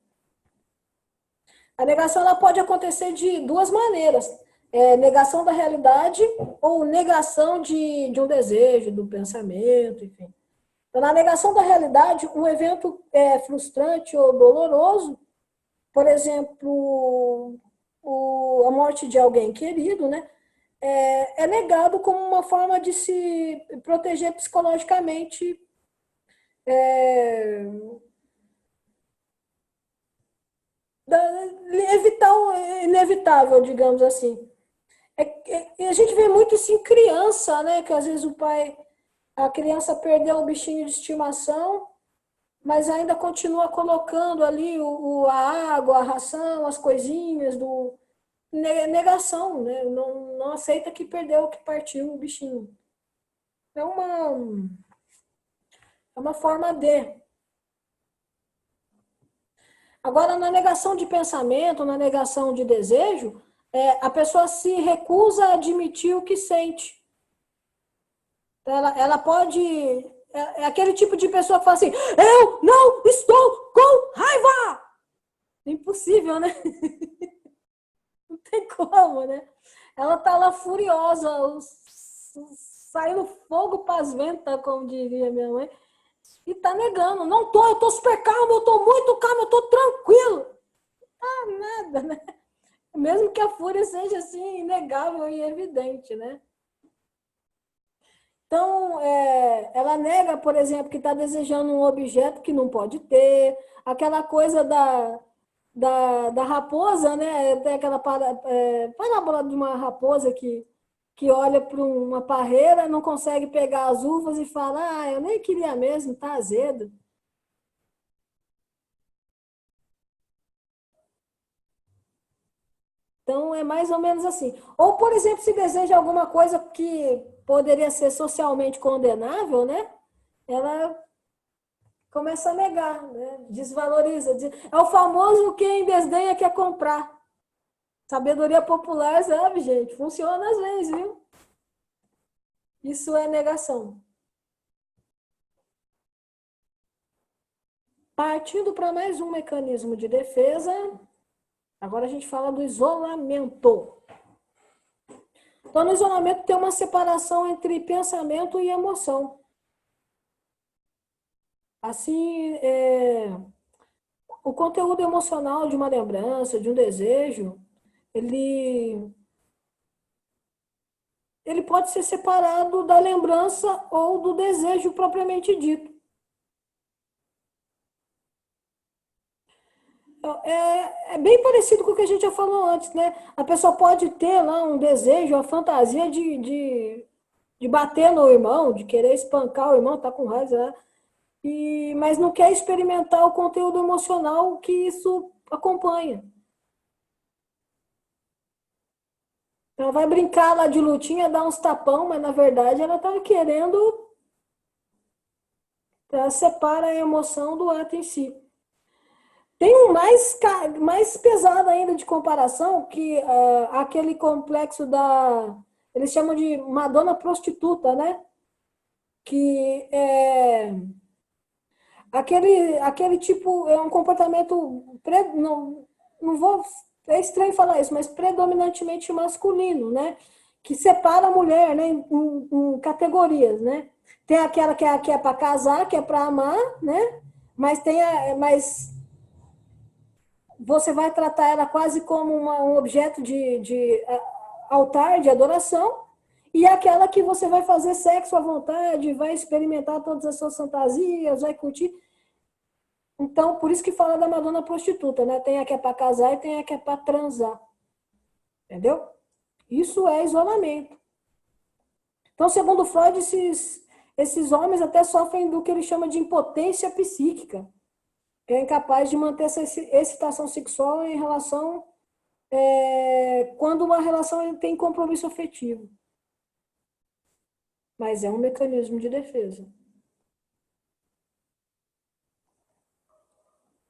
A negação ela pode acontecer de 2 maneiras. Negação da realidade ou negação de um desejo, do pensamento, enfim. Então, na negação da realidade, um evento frustrante ou doloroso, por exemplo, a morte de alguém querido, né? É negado como uma forma de se proteger psicologicamente, evitar o inevitável, digamos assim. A gente vê muito isso em criança, né? Que às vezes a criança perdeu o bichinho de estimação, mas ainda continua colocando ali a água, a ração, as coisinhas do negação, né? Não aceita que perdeu, que partiu o bichinho. É uma forma de. Agora, na negação de pensamento, na negação de desejo, a pessoa se recusa a admitir o que sente. Ela pode. É aquele tipo de pessoa que fala assim: eu não estou com raiva! Impossível, né? Não tem como, né? Ela tá lá furiosa, saindo fogo para as ventas, como diria minha mãe, e tá negando. Não tô, eu tô super calmo, eu tô muito calmo, eu tô tranquilo. Ah, nada, né? Mesmo que a fúria seja assim, inegável e evidente, né? Então, ela nega, por exemplo, que está desejando um objeto que não pode ter, aquela coisa da raposa, né? Tem aquela parábola de uma raposa que olha para uma parreira, não consegue pegar as uvas e fala: eu nem queria mesmo, tá azedo. Então, é mais ou menos assim. Ou, por exemplo, se deseja alguma coisa que poderia ser socialmente condenável, né? Ela começa a negar, né? Desvaloriza. É o famoso quem desdenha quer comprar. Sabedoria popular, sabe, gente? Funciona às vezes, viu? Isso é negação. Partindo para mais um mecanismo de defesa, agora a gente fala do isolamento. Então, no isolamento tem uma separação entre pensamento e emoção. Assim, o conteúdo emocional de uma lembrança, de um desejo, ele pode ser separado da lembrança ou do desejo propriamente dito. É bem parecido com o que a gente já falou antes, né? A pessoa pode ter lá um desejo, a fantasia de bater no irmão, de querer espancar o irmão, tá com raiva, né? Mas não quer experimentar o conteúdo emocional que isso acompanha. Ela vai brincar lá de lutinha, dar uns tapão, mas na verdade ela estava querendo. Ela separa a emoção do ato em si. Tem um mais pesado ainda de comparação, que aquele complexo eles chamam de Madonna prostituta, né? Que é aquele tipo, é um comportamento, não vou, é estranho falar isso, mas predominantemente masculino, né? Que separa a mulher, né, em categorias, né? Tem aquela que é para casar, que é para amar, né? Mas você vai tratar ela quase como um objeto de altar, de adoração, e aquela que você vai fazer sexo à vontade, vai experimentar todas as suas fantasias, vai curtir. Então, por isso que fala da Madonna prostituta, né? Tem a que é para casar e tem a que é para transar. Entendeu? Isso é isolamento. Então, segundo Freud, esses homens até sofrem do que ele chama de impotência psíquica, que é incapaz de manter essa excitação sexual em relação quando uma relação tem compromisso afetivo. Mas é um mecanismo de defesa.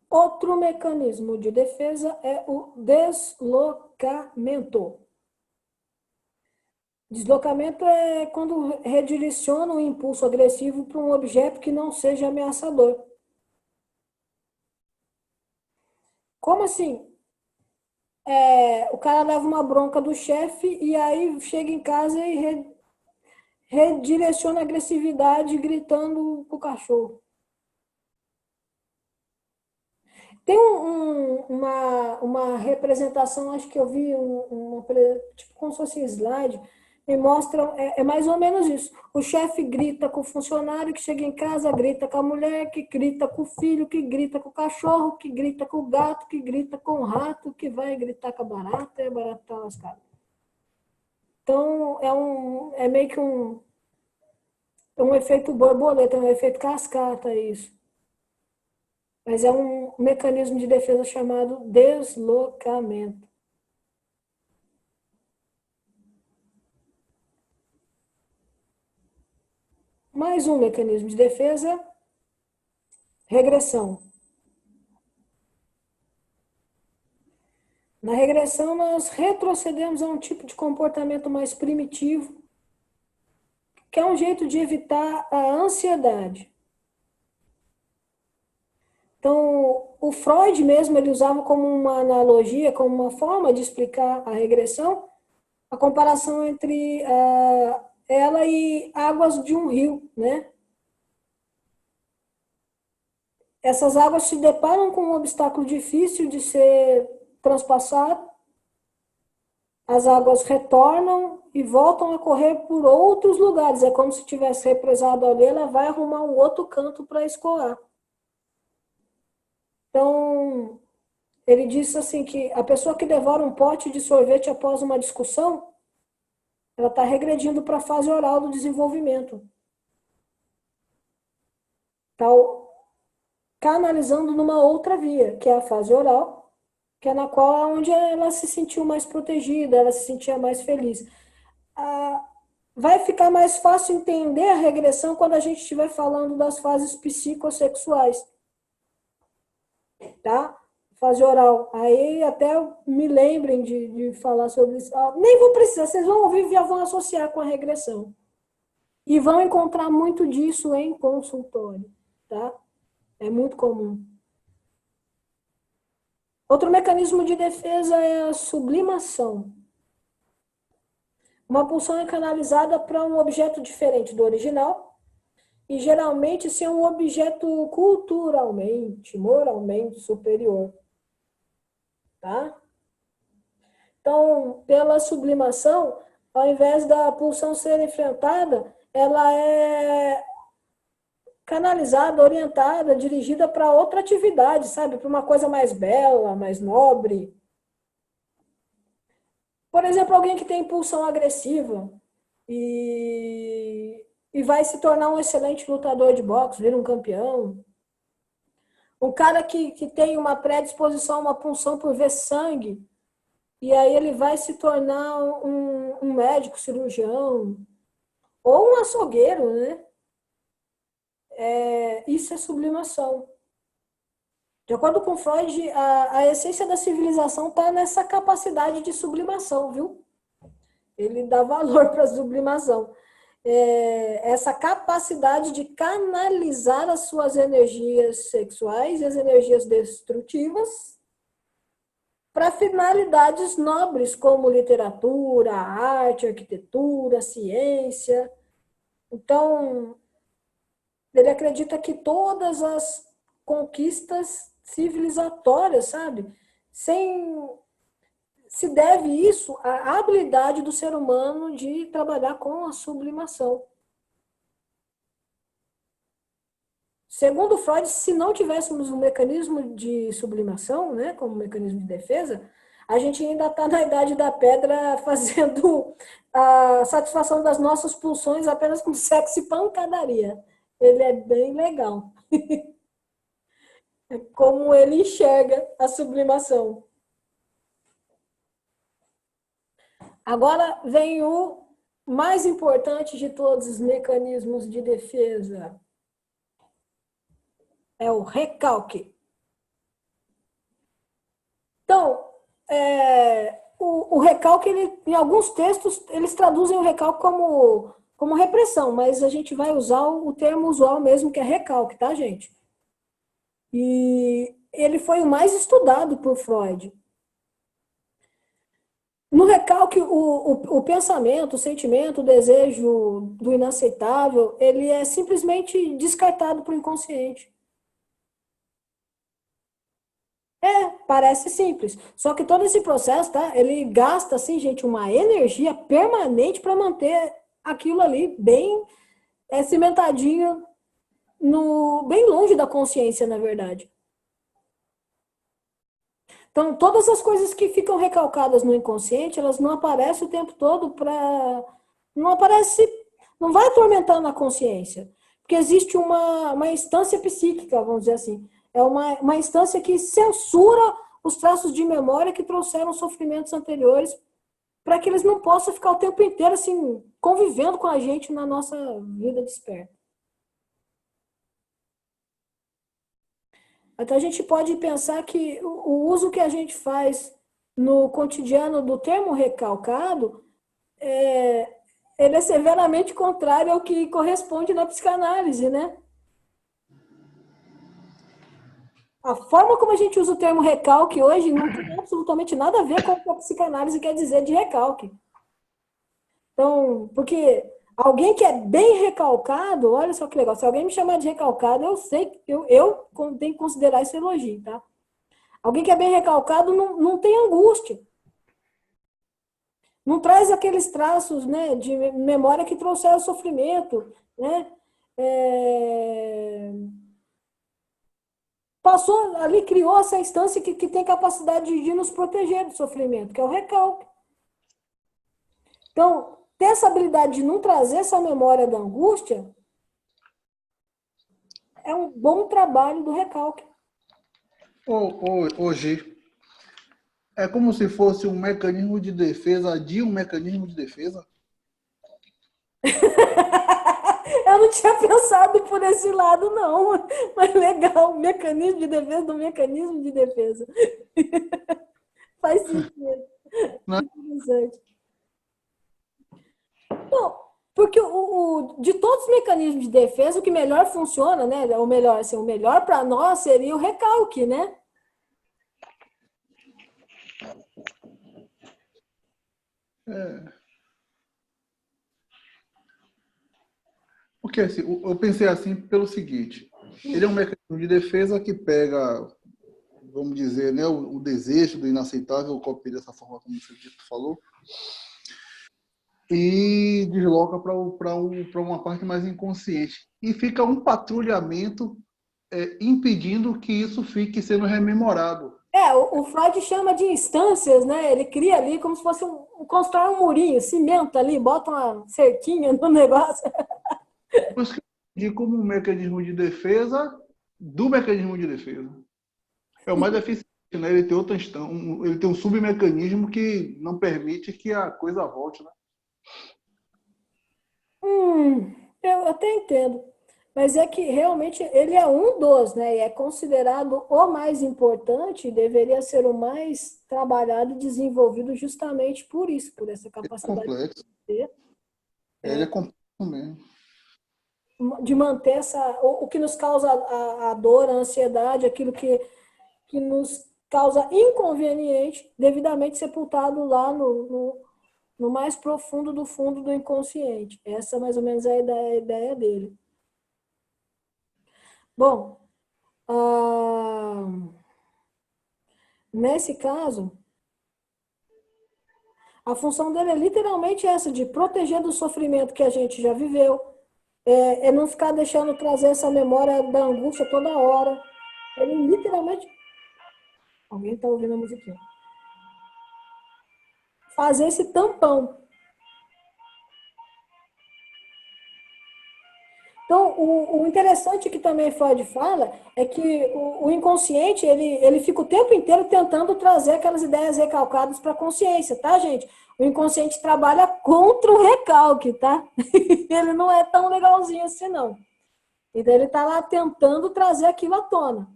Outro mecanismo de defesa é o deslocamento. Deslocamento é quando redireciona o impulso agressivo para um objeto que não seja ameaçador. Como assim? O cara leva uma bronca do chefe e aí chega em casa e redireciona a agressividade gritando pro cachorro. Tem uma representação, acho que eu vi, tipo como se fosse um slide, me mostra, mais ou menos isso. O chefe grita com o funcionário que chega em casa, grita com a mulher, que grita com o filho, que grita com o cachorro, que grita com o gato, que grita com o rato, que vai gritar com a barata, e a barata tá lascada. Então, é meio que um efeito borboleta, um efeito cascata isso. Mas é um mecanismo de defesa chamado deslocamento. Mais um mecanismo de defesa, regressão. Na regressão, nós retrocedemos a um tipo de comportamento mais primitivo, que é um jeito de evitar a ansiedade. Então, o Freud mesmo, ele usava como uma analogia, como uma forma de explicar a regressão, a comparação entre ela e águas de um rio, né? Essas águas se deparam com um obstáculo difícil de ser transpassado, as águas retornam e voltam a correr por outros lugares. É como se tivesse represado ali, ela vai arrumar um outro canto para escoar. Então, ele disse assim que a pessoa que devora um pote de sorvete após uma discussão, ela está regredindo para a fase oral do desenvolvimento. Está canalizando numa outra via, que é a fase oral, que é na qual é onde ela se sentiu mais protegida, ela se sentia mais feliz. Vai ficar mais fácil entender a regressão quando a gente estiver falando das fases psicossexuais. Tá? Fase oral. Aí até me lembrem de falar sobre isso. Nem vou precisar, vocês vão ouvir e já vão associar com a regressão. E vão encontrar muito disso em consultório, tá? É muito comum. Outro mecanismo de defesa é a sublimação. Uma pulsão é canalizada para um objeto diferente do original e geralmente se é um objeto culturalmente, moralmente superior. Tá? Então, pela sublimação, ao invés da pulsão ser enfrentada, ela é canalizada, orientada, dirigida para outra atividade, sabe? Para uma coisa mais bela, mais nobre. Por exemplo, alguém que tem impulsão agressiva e vai se tornar um excelente lutador de boxe, vira um campeão. Um cara que tem uma predisposição, uma pulsão por ver sangue, e aí ele vai se tornar um médico, cirurgião, ou um açougueiro, né? Isso é sublimação. De acordo com Freud, a essência da civilização está nessa capacidade de sublimação, viu? Ele dá valor para a sublimação. Essa capacidade de canalizar as suas energias sexuais e as energias destrutivas para finalidades nobres, como literatura, arte, arquitetura, ciência. Então, ele acredita que todas as conquistas civilizatórias, sabe? Se deve isso à habilidade do ser humano de trabalhar com a sublimação. Segundo Freud, se não tivéssemos um mecanismo de sublimação, né, como mecanismo de defesa, a gente ainda está na idade da pedra fazendo a satisfação das nossas pulsões apenas com sexo e pancadaria. Ele é bem legal. É como ele enxerga a sublimação. Agora vem o mais importante de todos os mecanismos de defesa. É o recalque. Então, o recalque, em alguns textos, eles traduzem o recalque como repressão, mas a gente vai usar o termo usual mesmo, que é recalque, tá, gente? E ele foi o mais estudado por Freud. No recalque, o pensamento, o sentimento, o desejo do inaceitável, ele é simplesmente descartado para o inconsciente. Parece simples. Só que todo esse processo, tá? Ele gasta, assim, gente, uma energia permanente para manter aquilo ali bem cimentadinho, bem longe da consciência, na verdade. Então, todas as coisas que ficam recalcadas no inconsciente, elas não aparecem o tempo todo não aparece, não vai atormentando a consciência. Porque existe uma instância psíquica, vamos dizer assim. É uma instância que censura os traços de memória que trouxeram sofrimentos anteriores para que eles não possam ficar o tempo inteiro assim, convivendo com a gente na nossa vida desperta. Então, a gente pode pensar que o uso que a gente faz no cotidiano do termo recalcado, ele é severamente contrário ao que corresponde na psicanálise, né? A forma como a gente usa o termo recalque hoje não tem absolutamente nada a ver com o que a psicanálise quer dizer de recalque. Então, porque alguém que é bem recalcado, olha só que legal, se alguém me chamar de recalcado, eu sei que eu tenho que considerar esse elogio, tá? Alguém que é bem recalcado não tem angústia. Não traz aqueles traços, né, de memória que trouxeram sofrimento, né? Passou ali, criou essa instância que tem capacidade de nos proteger do sofrimento, que é o recalque. Então, ter essa habilidade de não trazer essa memória da angústia é um bom trabalho do recalque. Hoje, é como se fosse um mecanismo de defesa de um mecanismo de defesa? Eu não tinha pensado por esse lado, não. Mas legal, mecanismo de defesa do mecanismo de defesa. Faz sentido. Não é? Interessante. Não, porque de todos os mecanismos de defesa, o que melhor funciona, né? O melhor, assim, o melhor para nós seria o recalque, né? Porque assim, eu pensei assim pelo seguinte: ele é um mecanismo de defesa que pega, vamos dizer, né, o desejo do inaceitável, o copia dessa forma como você falou, e desloca para uma parte mais inconsciente. E fica um patrulhamento impedindo que isso fique sendo rememorado. O Freud chama de instâncias, né? Ele cria ali como se fosse constrói um murinho, cimenta ali, bota uma cerquinha no negócio. Por isso que eu digo como um mecanismo de defesa do mecanismo de defesa. É o mais eficiente, né? Ele tem ele tem um submecanismo que não permite que a coisa volte, né? Eu até entendo. Mas é que realmente ele é um dos, né? E é considerado o mais importante e deveria ser o mais trabalhado e desenvolvido justamente por isso, por essa capacidade Complexo. de ter, Ele é complexo mesmo. de manter o que nos causa a dor, a ansiedade, aquilo que nos causa inconveniente, devidamente sepultado lá no mais profundo do fundo do inconsciente. Essa mais ou menos é a ideia dele. Bom, nesse caso, a função dele é literalmente essa, de proteger do sofrimento que a gente já viveu, é não ficar deixando trazer essa memória da angústia toda hora. Ele literalmente... Alguém está ouvindo a musiquinha. Fazer esse tampão. Então, o interessante que também Freud fala é que o inconsciente, ele fica o tempo inteiro tentando trazer aquelas ideias recalcadas para a consciência, tá, gente? O inconsciente trabalha contra o recalque, tá? Ele não é tão legalzinho assim, não. Então, ele está lá tentando trazer aquilo à tona.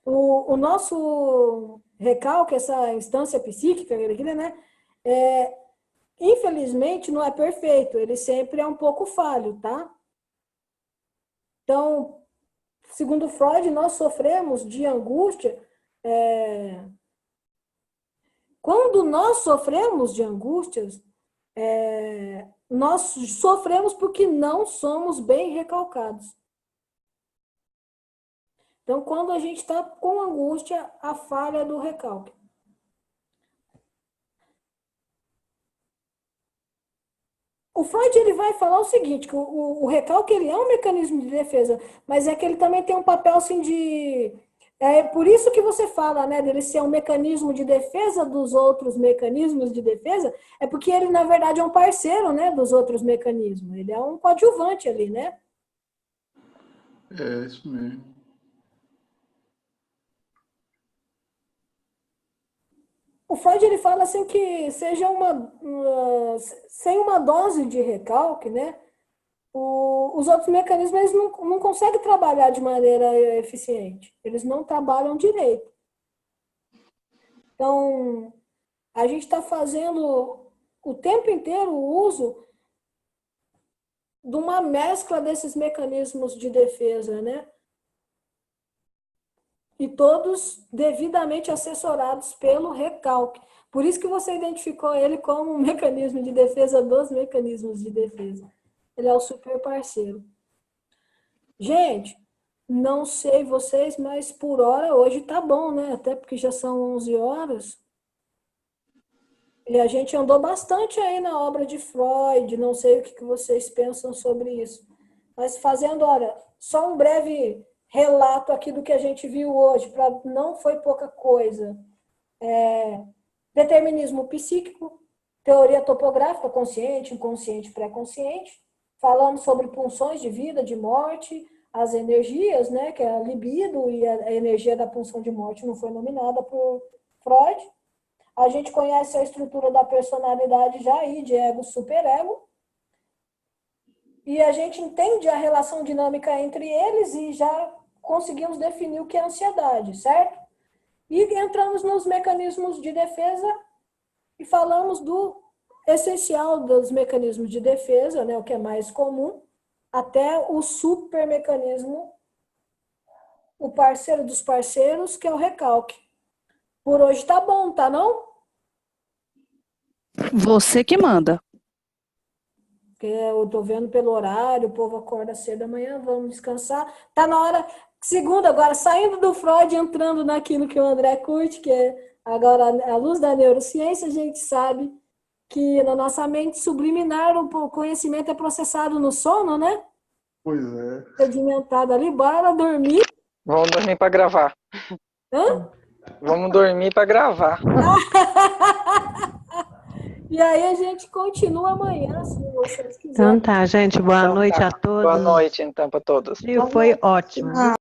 O nosso recalque, essa instância psíquica, né? Infelizmente, não é perfeito. Ele sempre é um pouco falho, tá? Então, segundo Freud, nós sofremos de angústia. Quando nós sofremos de angústias, nós sofremos porque não somos bem recalcados. Então, quando a gente está com angústia, a falha do recalque. O Freud ele vai falar o seguinte, que o recalque ele é um mecanismo de defesa, mas é que ele também tem um papel assim de... É por isso que você fala, né, dele ser um mecanismo de defesa dos outros mecanismos de defesa, é porque ele, na verdade, é um parceiro, né, dos outros mecanismos. Ele é um coadjuvante ali, né? É, isso mesmo. O Freud ele fala assim que seja sem uma dose de recalque, né? Os outros mecanismos eles não conseguem trabalhar de maneira eficiente. Eles não trabalham direito. Então, a gente está fazendo o tempo inteiro o uso de uma mescla desses mecanismos de defesa, né? E todos devidamente assessorados pelo recalque. Por isso que você identificou ele como um mecanismo de defesa dos mecanismos de defesa. Ele é o super parceiro. Gente, não sei vocês, mas por hora hoje tá bom, né? Até porque já são 11 horas. E a gente andou bastante aí na obra de Freud, não sei o que vocês pensam sobre isso. Mas fazendo, olha, só um breve relato aqui do que a gente viu hoje, não foi pouca coisa. Determinismo psíquico, teoria topográfica, consciente, inconsciente, pré-consciente. Falamos sobre pulsões de vida, de morte, as energias, né, que é a libido e a energia da pulsão de morte não foi nominada por Freud. A gente conhece a estrutura da personalidade já aí, de ego, superego. E a gente entende a relação dinâmica entre eles e já conseguimos definir o que é ansiedade, certo? E entramos nos mecanismos de defesa e falamos do essencial dos mecanismos de defesa, né, o que é mais comum, até o super mecanismo, o parceiro dos parceiros, que é o recalque. Por hoje tá bom, tá não? Você que manda. Porque eu tô vendo pelo horário, o povo acorda cedo amanhã, vamos descansar. Tá na hora, segunda agora, saindo do Freud, entrando naquilo que o André curte, que é agora a luz da neurociência, a gente sabe que na nossa mente subliminar o conhecimento é processado no sono, né? Pois é. Sedimentado ali, bora dormir. Vamos dormir para gravar. Hã? Vamos dormir para gravar. E aí a gente continua amanhã, se vocês quiserem. Então tá, gente. Boa Então noite tá. a todos. Boa noite, então, para todos. Foi ótimo.